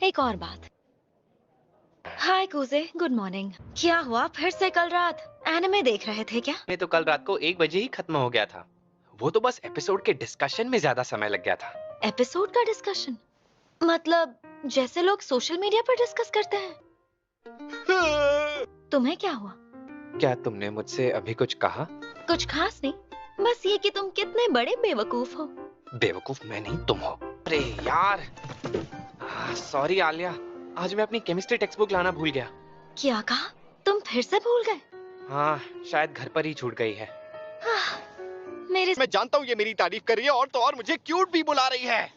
एक और बात। हाय कूजे, गुड मॉर्निंग। क्या हुआ, फिर से कल रात एनिमे देख रहे थे क्या? मैं तो कल रात को 1 बजे ही खत्म हो गया था। वो तो बस एपिसोड के डिस्कशन में ज्यादा समय लग गया था। एपिसोड का डिस्कशन? मतलब जैसे लोग सोशल मीडिया पर डिस्कस करते हैं। तुम्हें क्या हुआ? क्या तुमने मुझसे अभी कुछ कहा? कुछ खास नहीं, बस ये कि तुम कितने बड़े बेवकूफ हो। बेवकूफ मैं नहीं, तुम हो। अरे यार, सॉरी आलिया, आज मैं अपनी केमिस्ट्री टेक्स्ट बुक लाना भूल गया। क्या कहा? तुम फिर से भूल गए? हाँ, शायद घर पर ही छूट गई है। मेरे मैं जानता हूँ ये मेरी तारीफ कर रही है और तो और मुझे क्यूट भी बुला रही है।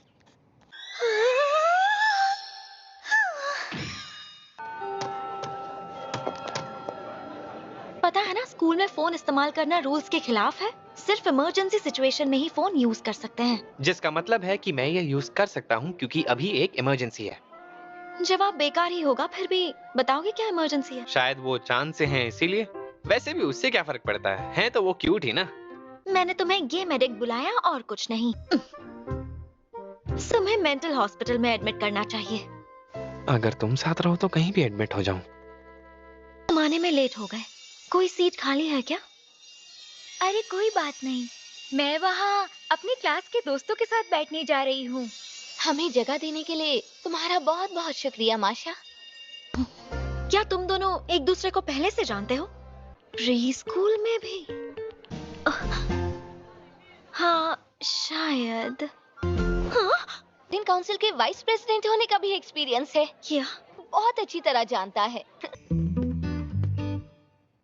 पता है ना, स्कूल में फोन इस्तेमाल करना रूल्स के खिलाफ है। सिर्फ इमरजेंसी सिचुएशन में ही फोन यूज कर सकते हैं। जिसका मतलब है कि मैं ये यूज कर सकता हूँ क्योंकि अभी एक इमरजेंसी है। जवाब बेकार ही होगा, फिर भी बताओगे क्या इमरजेंसी है? शायद वो चांद से हैं इसीलिए। वैसे भी उससे क्या फर्क पड़ता है तो वो क्यूट ही ना। मैंने तुम्हें गेम एडिक्ट बुलाया और कुछ नहीं। तुम्हें मेंटल हॉस्पिटल में एडमिट करना चाहिए। अगर तुम साथ रहो तो कहीं भी एडमिट हो जाऊं। तुम आने में लेट हो गए। कोई सीट खाली है क्या? अरे कोई बात नहीं, मैं वहाँ अपनी क्लास के दोस्तों के साथ बैठने जा रही हूँ। हमें जगह देने के लिए तुम्हारा बहुत बहुत शुक्रिया माशा। क्या तुम दोनों एक दूसरे को पहले से जानते हो? प्री स्कूल में भी? हाँ शायद। दिन काउंसिल के वाइस प्रेसिडेंट होने का भी एक्सपीरियंस है। क्या? बहुत अच्छी तरह जानता है।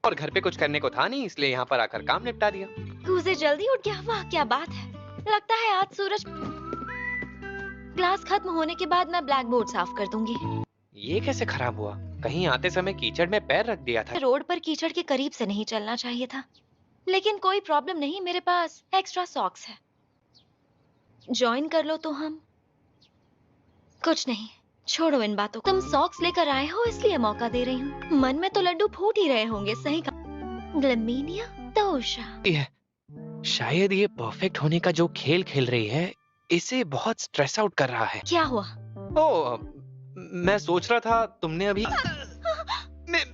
और घर पे कुछ करने को था नहीं, इसलिए यहाँ पर आकर काम निपटा दिया। कूजे जल्दी उठ गया, वाह क्या बात है। लगता है आज सूरज। क्लास खत्म होने के बाद मैं ब्लैक बोर्ड साफ कर दूंगी। ये कैसे खराब हुआ? कहीं आते समय कीचड़ में पैर रख दिया था। रोड पर कीचड़ के करीब से नहीं चलना चाहिए था, लेकिन कोई प्रॉब्लम नहीं, मेरे पास एक्स्ट्रा सॉक्स है। ज्वाइन कर लो तो हम। कुछ नहीं, छोड़ो इन बातों को। तुम सॉक्स लेकर आए हो इसलिए मौका दे रही हूँ। मन में तो लड्डू फूट ही रहे होंगे, सही कहा। ग्लमीनिया तोशा। ये शायद ये परफेक्ट होने का जो खेल खेल रही है इसे बहुत स्ट्रेस आउट कर रहा है। क्या हुआ? ओ, मैं सोच रहा था तुमने अभी मैं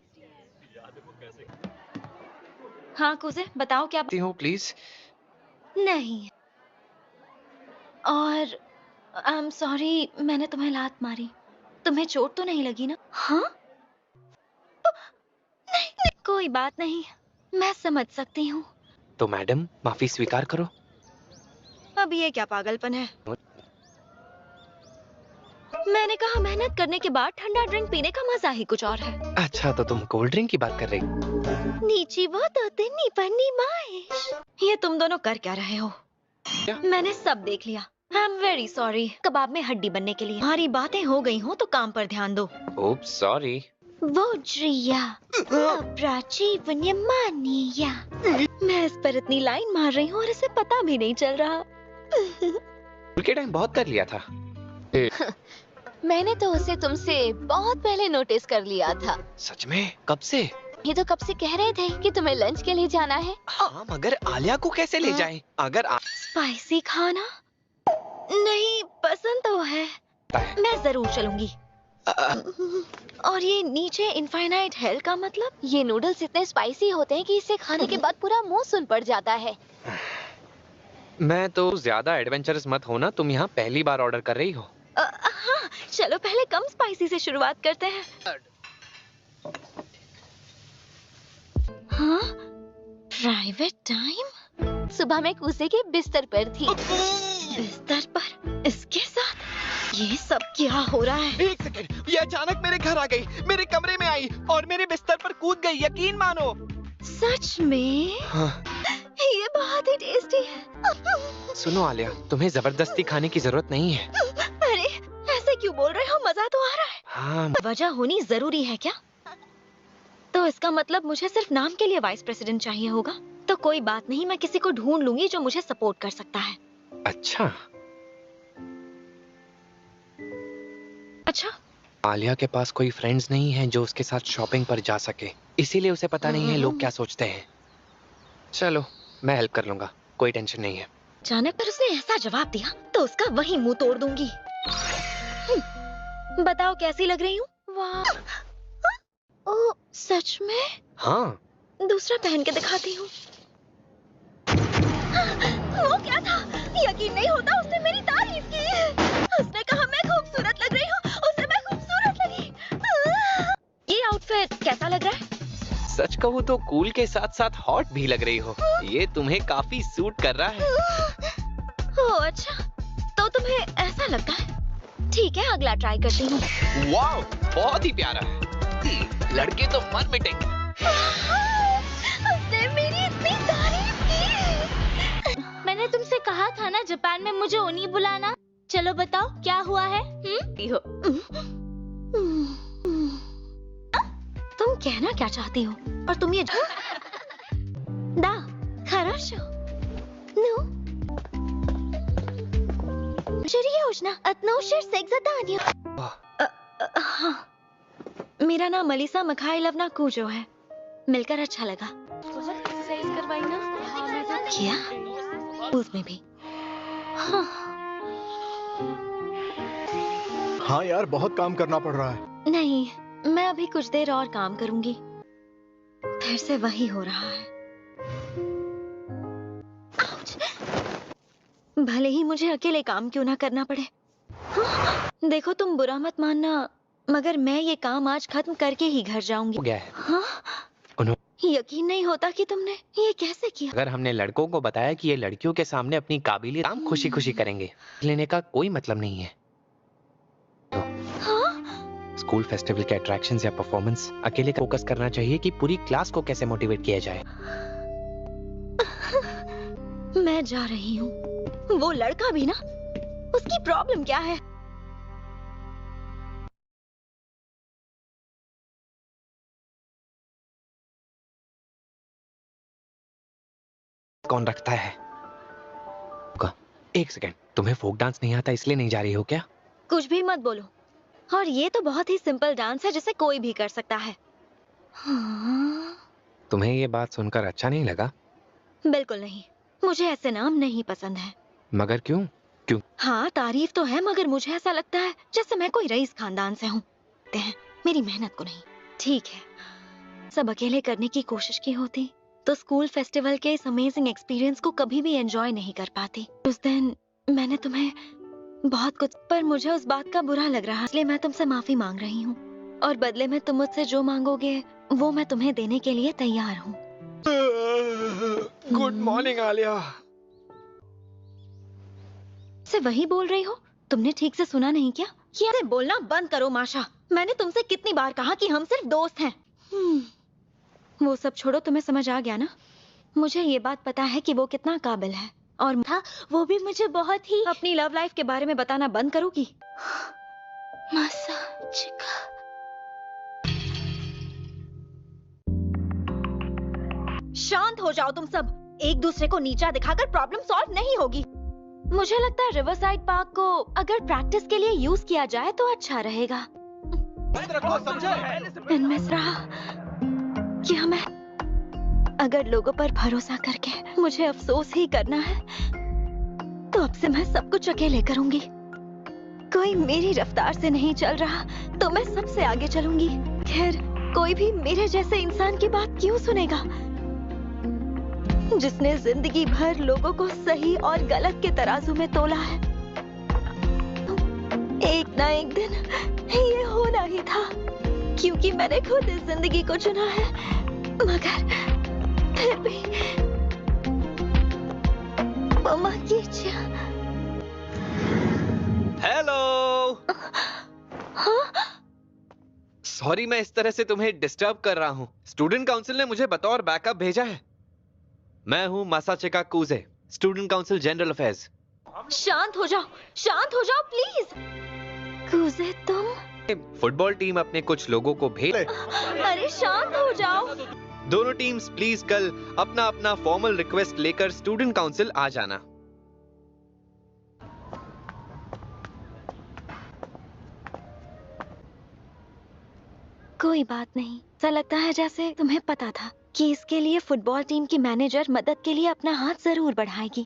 हाँ कुजे, बताओ क्या हूँ प्लीज। नहीं। और आई एम सॉरी, मैंने तुम्हें लात मारी। तुम्हें चोट तो नहीं लगी ना? हाँ? नहीं, नहीं, कोई बात नहीं, मैं समझ सकती हूँ। तो मैडम माफी स्वीकार करो। अब ये क्या पागलपन है? मैंने कहा मेहनत करने के बाद ठंडा ड्रिंक पीने का मजा ही कुछ और है। अच्छा, तो तुम कोल्ड ड्रिंक की बात कर रही? नीची वो तो तिन्नी पन्नी माइश। ये तुम दोनों कर क्या रहे हो? क्या? मैंने सब देख लिया। I am very sorry. कबाब में हड्डी बनने के लिए हमारी बातें हो गई हो तो काम पर ध्यान दो। Oops, sorry. वो ड्रिया अपराची वन्यमानिया। मैं इस पर इतनी लाइन मार रही हूँ और इसे पता भी नहीं चल रहा। स्कूल के टाइम बहुत कर लिया था। मैंने तो उसे तुमसे बहुत पहले नोटिस कर लिया था। सच में? कब से? ये तो कब से कह रहे थे कि तुम्हें लंच के लिए जाना है। हाँ, मगर आलिया को कैसे ले जाएं? अगर स्पाइसी खाना नहीं पसंद तो है। मैं जरूर चलूंगी। और ये नीचे इनफाइनाइट हेल का मतलब? ये नूडल्स इतने स्पाइसी होते हैं कि इसे खाने के बाद पूरा मुंह सुन पड़ जाता है। मैं तो ज्यादा एडवेंचरस मत होना, तुम यहाँ पहली बार ऑर्डर कर रही हो। हाँ, चलो पहले कम स्पाइसी से शुरुआत करते हैं। हाँ? Private time? सुबह मैं कूसे के बिस्तर पर थी। बिस्तर पर? इसके साथ? ये सब क्या हो रहा है? एक सेकंड, ये अचानक मेरे घर आ गई, मेरे कमरे में आई और मेरे बिस्तर पर कूद गई, यकीन मानो। सच में? हाँ। ये बहुत ही टेस्टी है। सुनो आलिया, तुम्हें जबरदस्ती खाने की जरूरत नहीं है। अरे ऐसे क्यों बोल रहे हो? मजा तो आ रहा है। हाँ, वजह होनी जरूरी है क्या? तो इसका मतलब मुझे सिर्फ नाम के लिए वाइस प्रेसिडेंट चाहिए होगा। तो कोई बात नहीं, मैं किसी को ढूंढ लूंगी जो मुझे सपोर्ट कर सकता है। अच्छा। अच्छा, आलिया के पास कोई फ्रेंड्स नहीं है जो उसके साथ शॉपिंग पर जा सके, इसीलिए उसे पता नहीं है लोग क्या सोचते हैं। चलो, मैं हेल्प कर लूंगा, कोई टेंशन नहीं है। अचानक पर उसने ऐसा जवाब दिया तो उसका वही मुंह तोड़ दूंगी। बताओ कैसी लग रही हूँ? वाह। ओह, सच में? हाँ, दूसरा पहन के दिखाती हूँ। वो क्या था? यकीन नहीं होता, उसने मेरी तारीफ की। उसने कहा मैं खूबसूरत लग रही हूँ, उसे मैं खूबसूरत लगी। ये आउटफिट कैसा लग रहा है? सच कहूँ तो कूल के साथ साथ हॉट भी लग रही हो। ये तुम्हें काफी सूट कर रहा है। ओह अच्छा, तो तुम्हें ऐसा लगता है? ठीक है, अगला ट्राई करती हूँ। वाओ, बहुत ही प्यारा है। लड़के तो मन मिटेंगे। उसने मेरी इतनी तारीफ की। मैंने तुमसे कहा था ना जापान में मुझे ओनी बुलाना। चलो बताओ क्या हुआ है? तुम कहना क्या चाहती हो? और तुम ये दा хорошо. Ну, серьезно, относишься к заданию? हाँ, मेरा नाम मलिसा मखाइलवना कूजो है। मिलकर अच्छा लगा। बहुत एक्सरसाइज करवाई ना। हाँ, मैं तो किया? उसमें भी। हाँ, हाँ यार, बहुत काम करना पड़ रहा है। नहीं, मैं अभी कुछ देर और काम करूंगी। फिर से वही हो रहा है। आउच! भले ही मुझे अकेले काम क्यों ना करना पड़े। हाँ, देखो तुम बुरा मत मानना, मगर मैं ये काम आज खत्म करके ही घर जाऊंगी। हो गया है। हाँ? उन्होंने यकीन नहीं होता कि तुमने ये कैसे किया। अगर हमने लड़कों को बताया कि ये लड़कियों के सामने अपनी काबिलियत काम खुशी खुशी करेंगे, लेने का कोई मतलब नहीं है। हाँ? स्कूल फेस्टिवल के अट्रैक्शंस या परफॉर्मेंस अकेले फोकस करना चाहिए कि पूरी क्लास को कैसे मोटिवेट किया जाए। मैं जा रही हूँ। वो लड़का भी ना, उसकी प्रॉब्लम क्या है? कौन रखता है? एक सेकेंड, तुम्हें फोक डांस नहीं आता इसलिए नहीं जा रही हो क्या? कुछ भी मत बोलो। और ये तो बहुत ही सिंपल डांस है जिसे कोई भी कर सकता है। हाँ? तुम्हें ये बात सुनकर अच्छा नहीं लगा? बिल्कुल नहीं, मुझे ऐसे नाम नहीं पसंद है। मगर क्यों? क्यों? हाँ, तारीफ तो है, मगर मुझे ऐसा लगता है जैसे मैं कोई रईस खानदान से हूँ। मेरी मेहनत को नहीं। ठीक है, सब अकेले करने की कोशिश की होती तो स्कूल फेस्टिवल के इस अमेजिंग एक्सपीरियंस को कभी भी एंजॉय नहीं कर पाती। उस दिन मैंने तुम्हें बहुत कुछ, पर मुझे उस बात का बुरा लग रहा, इसलिए मैं तुमसे माफी मांग रही हूँ। और बदले में तुम मुझसे जो मांगोगे वो मैं तुम्हें देने के लिए तैयार हूँ। Good morning Alia. से वही बोल रही हो? तुमने ठीक से सुना नहीं क्या? ये बोलना बंद करो माशा। मैंने तुमसे कितनी बार कहा कि हम सिर्फ दोस्त हैं। वो सब छोड़ो, तुम्हें समझ आ गया ना? मुझे ये बात पता है कि वो कितना काबिल है, और था वो भी मुझे बहुत ही। अपनी लव लाइफ के बारे में बताना बंद करोगी? मासाचिका। शांत हो जाओ तुम सब। एक दूसरे को नीचा दिखाकर प्रॉब्लम सॉल्व नहीं होगी। मुझे लगता है रिवर साइड पार्क को अगर प्रैक्टिस के लिए यूज किया जाए तो अच्छा रहेगा। इनमें से रहा कि हमें अगर लोगों पर भरोसा करके मुझे अफसोस ही करना है तो अब से मैं सब कुछ अकेले करूंगी। कोई मेरी रफ्तार से नहीं चल रहा तो मैं सबसे आगे चलूंगी। खैर, कोई भी मेरे जैसे इंसान की बात क्यों सुनेगा जिसने जिंदगी भर लोगों को सही और गलत के तराजू में तोला है। एक ना एक दिन ये होना ही था, क्योंकि मैंने खुद इस जिंदगी को चुना है। मगर फिर भी मम्मा कीजिए। हेलो। हाँ? सॉरी, मैं इस तरह से तुम्हें डिस्टर्ब कर रहा हूँ। स्टूडेंट काउंसिल ने मुझे बतौर बैकअप भेजा है। मैं हूँ मासाचिका कूजे, स्टूडेंट काउंसिल जनरल अफेयर्स। शांत हो जाओ प्लीज। कूजे तुम? फुटबॉल टीम अपने कुछ लोगों को भेज। अरे शांत हो जाओ। दोनों टीम्स प्लीज कल अपना अपना फॉर्मल रिक्वेस्ट लेकर स्टूडेंट काउंसिल आ जाना। कोई बात नहीं। ऐसा लगता है जैसे तुम्हें पता था कि इसके लिए फुटबॉल टीम की मैनेजर मदद के लिए अपना हाथ जरूर बढ़ाएगी।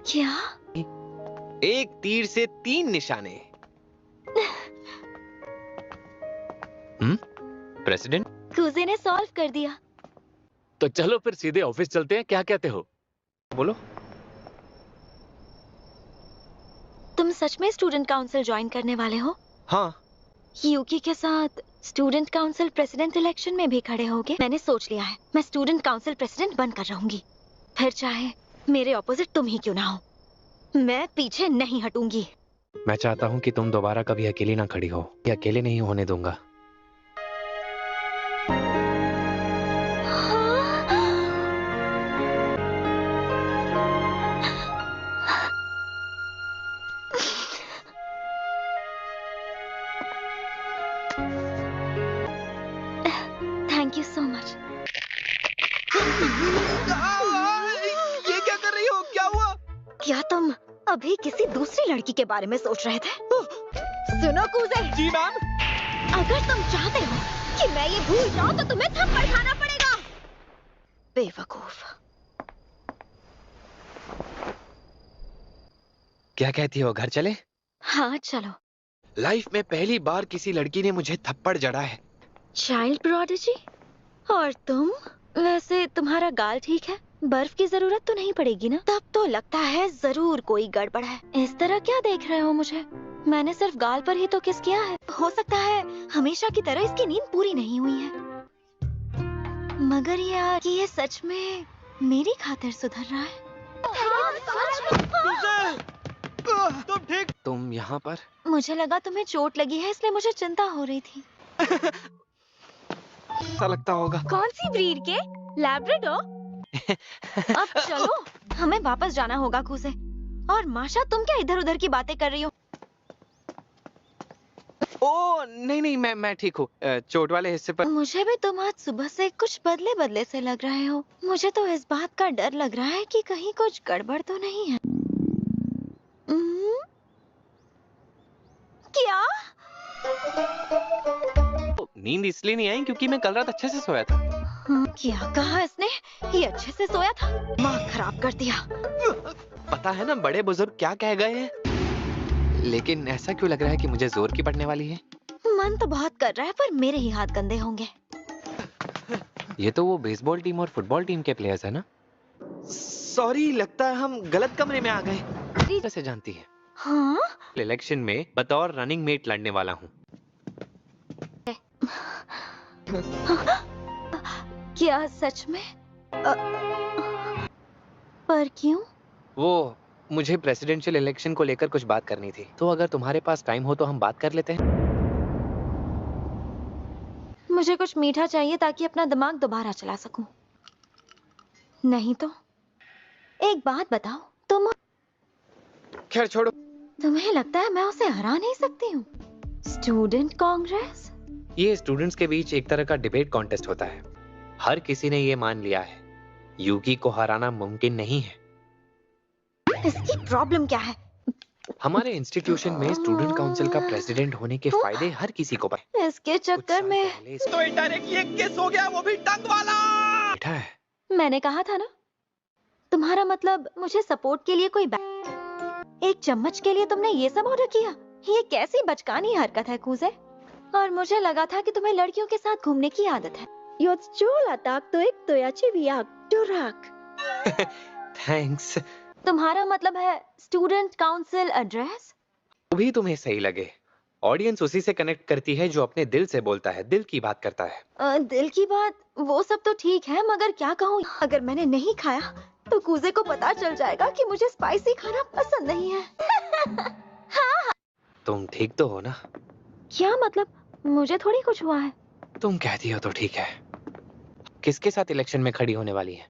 क्या? एक तीर से 3 निशाने। प्रेसिडेंट? कूजे ने सॉल्व कर दिया। तो चलो फिर सीधे ऑफिस चलते हैं, क्या कहते हो? बोलो। तुम सच में स्टूडेंट काउंसिल ज्वाइन करने वाले हो? हाँ। यूकी के साथ स्टूडेंट काउंसिल प्रेसिडेंट इलेक्शन में भी खड़े होगे? मैंने सोच लिया है, मैं स्टूडेंट काउंसिल प्रेसिडेंट बनकर रहूंगी, फिर चाहे मेरे ऑपोजिट तुम ही क्यों ना हो, मैं पीछे नहीं हटूंगी। मैं चाहता हूँ कि तुम दोबारा कभी अकेली ना खड़ी हो। ये अकेले नहीं होने दूंगा। Thank you so much. ये क्या कर रही हो? क्या हुआ? क्या तुम अभी किसी दूसरी लड़की के बारे में सोच रहे थे? सुनो कूजे, जी मैम। अगर तुम चाहते हो कि मैं ये भूल जाऊं तो तुम्हें थप्पड़ खाना पड़ेगा। बेवकूफ। क्या कहती हो, घर चले? हाँ चलो। लाइफ में पहली बार किसी लड़की ने मुझे थप्पड़ जड़ा है। Child prodigy? और तुम? वैसे तुम्हारा गाल ठीक है, बर्फ की जरूरत तो नहीं पड़ेगी ना? तब तो लगता है जरूर कोई गड़बड़ है। इस तरह क्या देख रहे हो मुझे? मैंने सिर्फ गाल पर ही तो किस किया है। हो सकता है हमेशा की तरह इसकी नींद पूरी नहीं हुई है, मगर यार कि ये सच में मेरी खातिर सुधर रहा है। तुम ठीक? तुम यहाँ पर? मुझे लगा तुम्हें चोट लगी है, इसलिए मुझे चिंता हो रही थी। ऐसा लगता होगा। कौन सी ब्रीड के? लैब्राडोर? अब चलो, हमें वापस जाना होगा कूजे। और माशा, तुम क्या इधर उधर की बातें कर रही हो? ओ नहीं, मैं ठीक हूँ। चोट वाले हिस्से पर। मुझे भी तुम आज सुबह से कुछ बदले बदले से लग रहे हो। मुझे तो इस बात का डर लग रहा है कि कहीं कुछ गड़बड़ तो नहीं है। क्या? नींद इसलिए नहीं आई क्योंकि मैं कल रात अच्छे से सोया था। क्या कहा इसने? ये अच्छे से सोया था? दिमाग खराब कर दिया। पता है ना बड़े बुजुर्ग क्या कह गए हैं? लेकिन ऐसा क्यों लग रहा है कि मुझे जोर की पड़ने वाली है? मन तो बहुत कर रहा है, पर मेरे ही हाथ गंदे होंगे। ये तो वो बेसबॉल टीम और फुटबॉल टीम के प्लेयर्स है ना? सॉरी, लगता है हम गलत कमरे में आ गए। कैसे जानती है? हाँ? इलेक्शन में बतौर रनिंग मेट लड़ने वाला हूँ। क्या सच में? पर क्यों? वो मुझे प्रेसिडेंशियल इलेक्शन को लेकर कुछ बात करनी थी, तो अगर तुम्हारे पास टाइम हो तो हम बात कर लेते हैं। मुझे कुछ मीठा चाहिए ताकि अपना दिमाग दोबारा चला सकूं। नहीं तो एक बात बताओ, खैर छोड़ो। तुम्हें लगता है मैं उसे हरा नहीं सकती हूँ? स्टूडेंट कांग्रेस? ये स्टूडेंट्स के बीच एक तरह का डिबेट कॉन्टेस्ट होता है। हर किसी ने ये मान लिया है, यूकी को हराना मुमकिन नहीं है। इसकी प्रॉब्लम क्या है? हमारे इंस्टीट्यूशन में स्टूडेंट काउंसिल का प्रेसिडेंट होने के फायदे हर किसी को पता है। इसके चक्कर में तो इनडायरेक्टली एक केस हो गया, वो भी टंग वाला। बैठा है। मैंने कहा था ना, तुम्हारा मतलब मुझे सपोर्ट के लिए कोई एक चम्मच के लिए तुमने ये सब ऑर्डर किया? ये कैसी बचकानी हरकत है कूजे? और मुझे लगा था कि तुम्हें लड़कियों के साथ घूमने की आदत है। थैंक्स। तुम्हारा मतलब है स्टूडेंट काउंसिल एड्रेस? वो भी तुम्हें सही लगे। ऑडियंस उसी से कनेक्ट करती है जो अपने दिल से बोलता है, दिल की बात करता है। दिल की बात, वो सब तो ठीक है, मगर क्या कहूँ, अगर मैंने नहीं खाया तो कूजे को पता चल जाएगा कि मुझे स्पाइसी खाना पसंद नहीं है। हाँ। तुम ठीक तो हो ना? क्या मतलब? मुझे थोड़ी कुछ हुआ है। तुम कहती हो तो ठीक है। किसके साथ इलेक्शन में खड़ी होने वाली है?